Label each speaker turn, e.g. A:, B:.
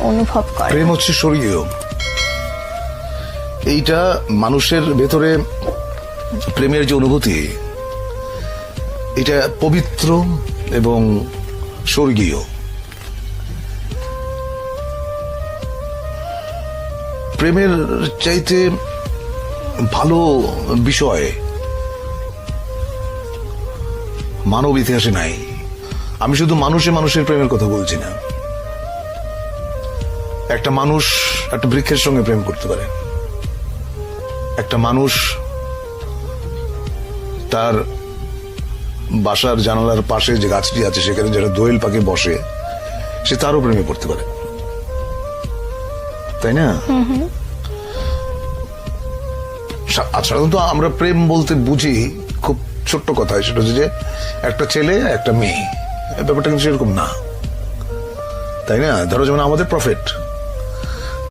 A: অনুভব করে?
B: প্রেম হচ্ছে স্বর্গীয়। এইটা মানুষের ভেতরে প্রেমের যে অনুভূতি, এটা পবিত্র এবং স্বর্গীয়। প্রেমের চাইতে ভালো বিষয় মানব ইতিহাসে নাই। আমি শুধু মানুষের প্রেমের কথা বলছি না। একটা মানুষ একটা বৃক্ষের সঙ্গে প্রেম করতে পারে, একটা মানুষ তার বাসার জানালার পাশে যে গাছটি আছে সেখানে যারা দোয়েল পাখি বসে, সে তারও প্রেমে পড়তে পারে, তাই না? সাধারণত আমরা প্রেম বলতে বুঝি খুব ছোট্ট কথা, সেটা হচ্ছে যে একটা ছেলে একটা মেয়ে। ব্যাপারটা কিন্তু সেরকম না, তাই না? ধরো যেমন আমাদের প্রফেট